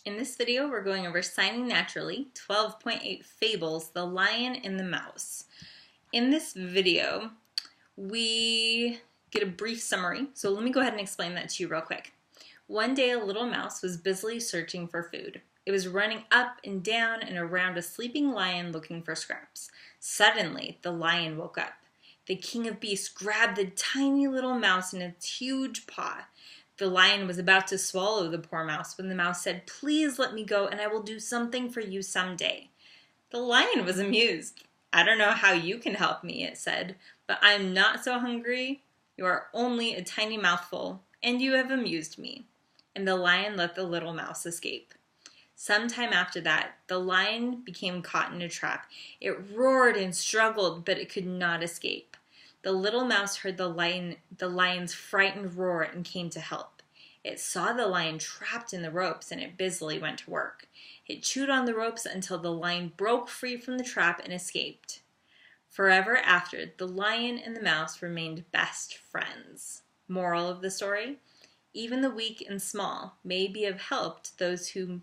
In this video, we're going over Signing Naturally, 12.8 Fables, The Lion and the Mouse. In this video, we get a brief summary, so let me go ahead and explain that to you real quick. One day, a little mouse was busily searching for food. It was running up and down and around a sleeping lion looking for scraps. Suddenly, the lion woke up. The king of beasts grabbed the tiny little mouse in its huge paw. The lion was about to swallow the poor mouse when the mouse said, "Please let me go and I will do something for you someday." The lion was amused. "I don't know how you can help me," it said, "but I'm not so hungry. You are only a tiny mouthful, and you have amused me." And the lion let the little mouse escape. Sometime after that, the lion became caught in a trap. It roared and struggled, but it could not escape. The little mouse heard the lion's frightened roar and came to help. It saw the lion trapped in the ropes and it busily went to work. It chewed on the ropes until the lion broke free from the trap and escaped. Forever after, the lion and the mouse remained best friends. Moral of the story: even the weak and small may be of help to those who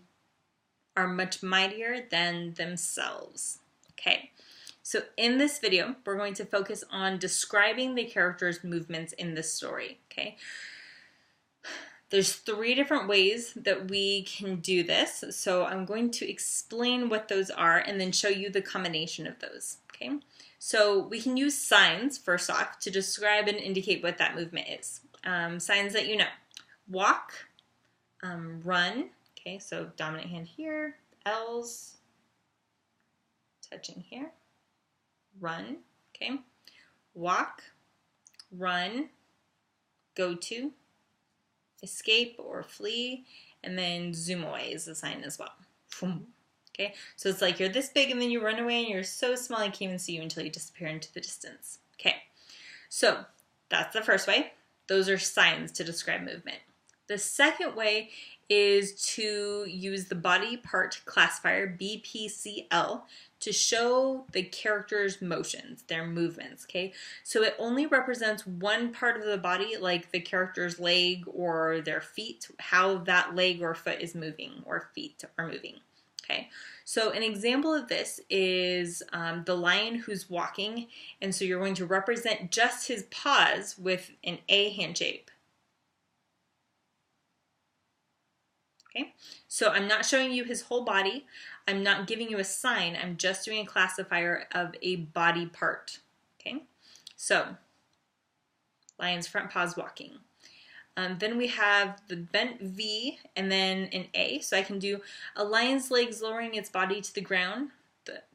are much mightier than themselves. Okay. So in this video, we're going to focus on describing the characters' movements in this story, okay? There's 3 different ways that we can do this, so I'm going to explain what those are and then show you the combination of those, okay? So we can use signs, first off, to describe and indicate what that movement is. Signs that you know. Walk, run, okay, so dominant hand here, L's, touching here. Run, okay, walk, run, go to, escape or flee, and then zoom away is a sign as well. Okay, so it's like you're this big and then you run away and you're so small I can't even see you until you disappear into the distance. Okay, so that's the first way. Those are signs to describe movement. The second way is to use the body part classifier, BPCL, to show the character's motions, their movements, okay? So it only represents one part of the body, like the character's leg or their feet, how that leg or foot is moving or feet are moving, okay? So an example of this is the lion who's walking, and so you're going to represent just his paws with an A hand shape. Okay, so I'm not showing you his whole body. I'm not giving you a sign. I'm just doing a classifier of a body part. Okay, so lion's front paws walking. Then we have the bent V and then an A. So I can do a lion's legs lowering its body to the ground,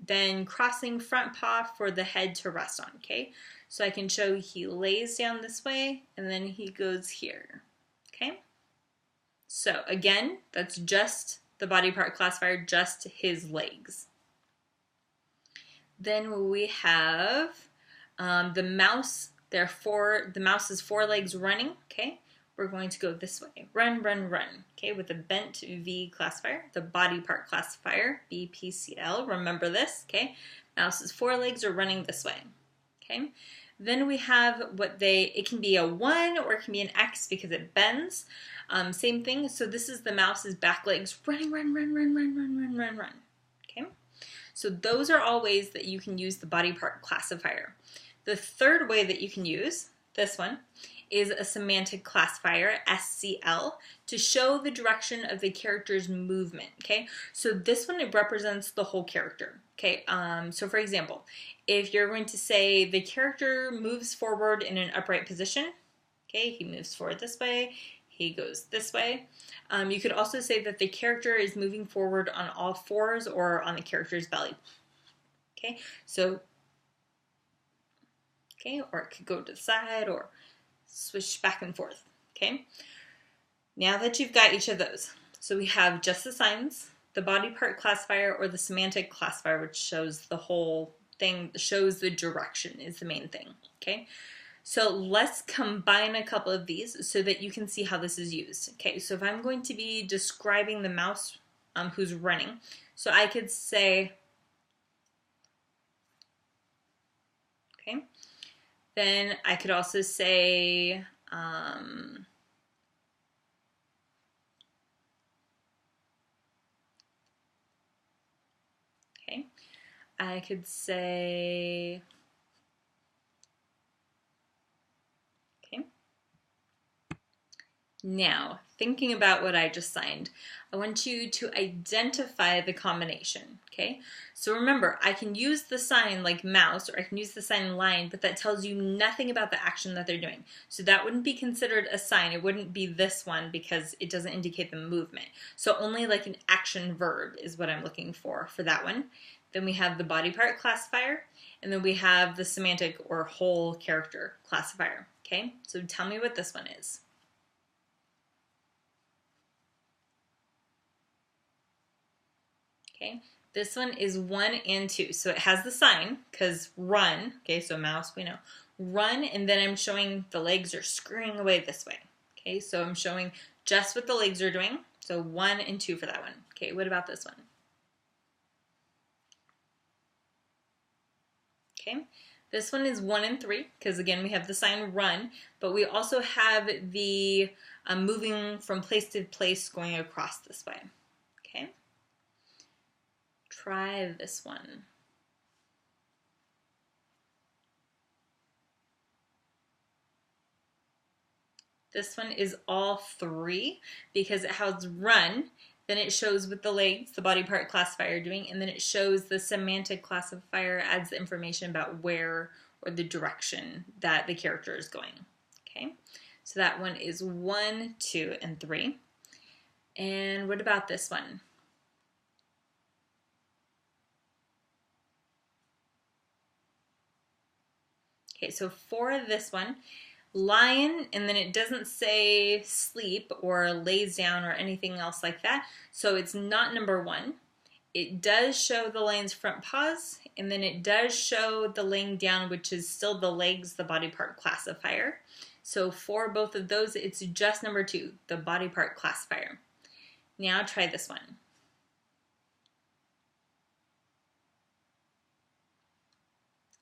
then crossing front paw for the head to rest on. Okay, so I can show he lays down this way and then he goes here. Okay. So again, that's just the body part classifier, just his legs. Then we have the mouse. The mouse's 4 legs running. Okay, we're going to go this way. Run, run, run. Okay, with the bent V classifier, the body part classifier, BPCL. Remember this. Okay, mouse's 4 legs are running this way. Okay. Then we have it can be a 1 or it can be an X because it bends. Same thing, so this is the mouse's back legs running, run, run, run, run, run, run, run, run. Okay, so those are all ways that you can use the body part classifier. The third way that you can use, this one, is a semantic classifier, SCL, to show the direction of the character's movement, okay? So this one, it represents the whole character, okay? So for example, if you're going to say the character moves forward in an upright position, okay, he moves forward this way, he goes this way. You could also say that the character is moving forward on all 4s or on the character's belly, okay? So, okay, or it could go to the side or swish back and forth, okay? Now that you've got each of those, so we have just the signs, the body part classifier, or the semantic classifier, which shows the whole thing, shows the direction is the main thing, okay? So let's combine a couple of these so that you can see how this is used. Okay, so if I'm going to be describing the mouse who's running, so I could say, okay, then I could also say, I could say, okay. Now, thinking about what I just signed, I want you to identify the combination, okay? So remember, I can use the sign like mouse, or I can use the sign line, but that tells you nothing about the action that they're doing. So that wouldn't be considered a sign. It wouldn't be this one because it doesn't indicate the movement. So only like an action verb is what I'm looking for that one. Then we have the body part classifier, and then we have the semantic or whole character classifier, okay? So tell me what this one is. Okay, this one is 1 and 2. So it has the sign, because run, okay, so mouse, we know. Run, and then I'm showing the legs are scurrying away this way. Okay, so I'm showing just what the legs are doing. So 1 and 2 for that one. Okay, what about this one? Okay, this one is 1 and 3, because again, we have the sign run, but we also have the moving from place to place going across this way. Okay. Try this one. This one is all 3 because it has run, then it shows with the legs, the body part classifier doing, and then it shows the semantic classifier adds the information about where or the direction that the character is going. Okay, so that one is 1, 2, and 3. And what about this one? Okay, so for this one, lion, and then it doesn't say sleep or lays down or anything else like that, so it's not number 1. It does show the lion's front paws, and then it does show the laying down, which is still the legs, the body part classifier. So for both of those, it's just number 2, the body part classifier. Now try this one.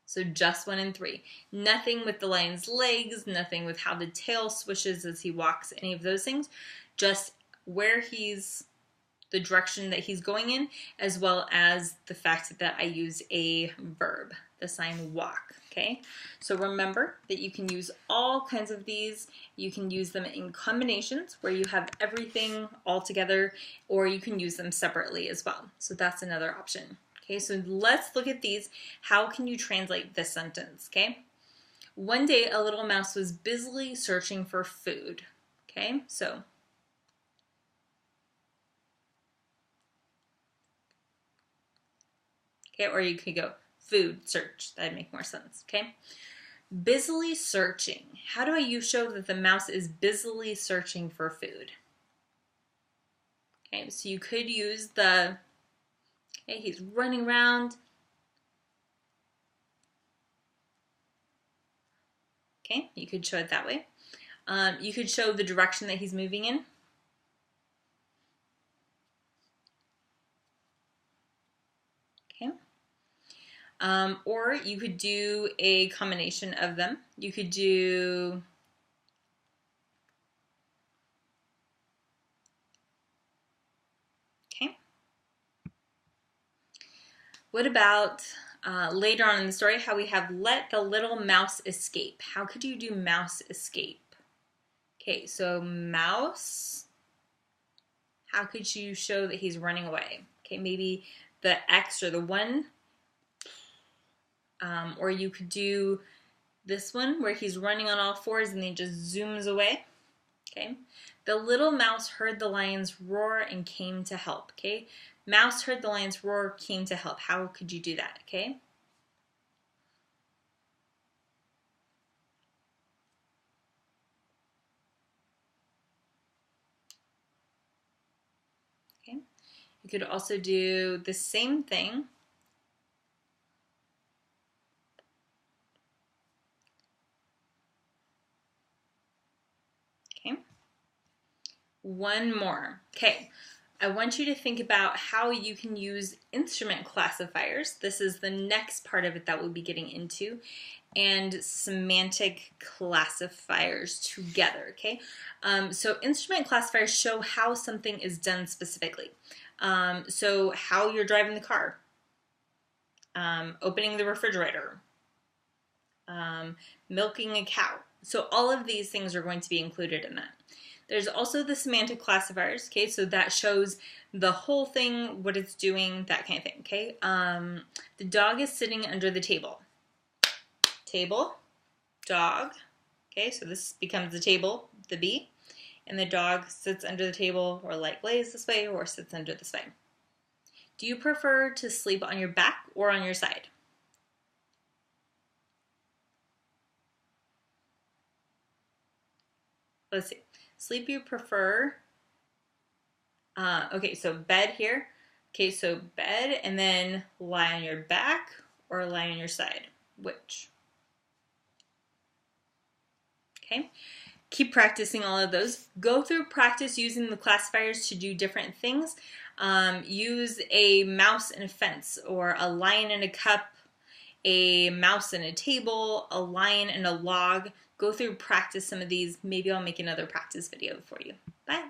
So just 1 and 3. Nothing with the lion's legs, nothing with how the tail swishes as he walks, any of those things. Just where he's, the direction that he's going in, as well as the fact that I use a verb, the sign walk, okay? So remember that you can use all kinds of these. You can use them in combinations where you have everything all together, or you can use them separately as well. So that's another option. Okay, so let's look at these. How can you translate this sentence, okay? One day, a little mouse was busily searching for food, okay? So, okay, or you could go food search. That'd make more sense, okay? Busily searching. How do I show that the mouse is busily searching for food? Okay, so you could use the, okay, he's running around. Okay, you could show it that way. You could show the direction that he's moving in. Okay. Or you could do a combination of them. You could do what about later on in the story, how we have let the little mouse escape? How could you do mouse escape? Okay, so mouse, how could you show that he's running away? Okay, maybe the X or the 1. Or you could do this one where he's running on all 4s and then just zooms away. Okay, the little mouse heard the lion's roar and came to help. Okay, mouse heard the lion's roar, came to help. How could you do that? Okay. Okay. You could also do the same thing. Okay. One more. Okay. I want you to think about how you can use instrument classifiers. This is the next part of it that we'll be getting into, and semantic classifiers together, okay? So instrument classifiers show how something is done specifically. So how you're driving the car. opening the refrigerator, milking a cow. So all of these things are going to be included in that. There's also the semantic classifiers, okay, so that shows the whole thing, what it's doing, that kind of thing, okay. The dog is sitting under the table. Table, dog, okay, so this becomes the table, the B, and the dog sits under the table, or like lays this way, or sits under this way. Do you prefer to sleep on your back or on your side? Let's see. Sleep you prefer. Okay, so bed here. Okay, so bed, and then lie on your back or lie on your side. Which? Okay. Keep practicing all of those. Go through practice using the classifiers to do different things. Use a mouse in a fence, or a lion in a cup, a mouse in a table, a lion in a log. Go through, practice some of these. Maybe I'll make another practice video for you. Bye.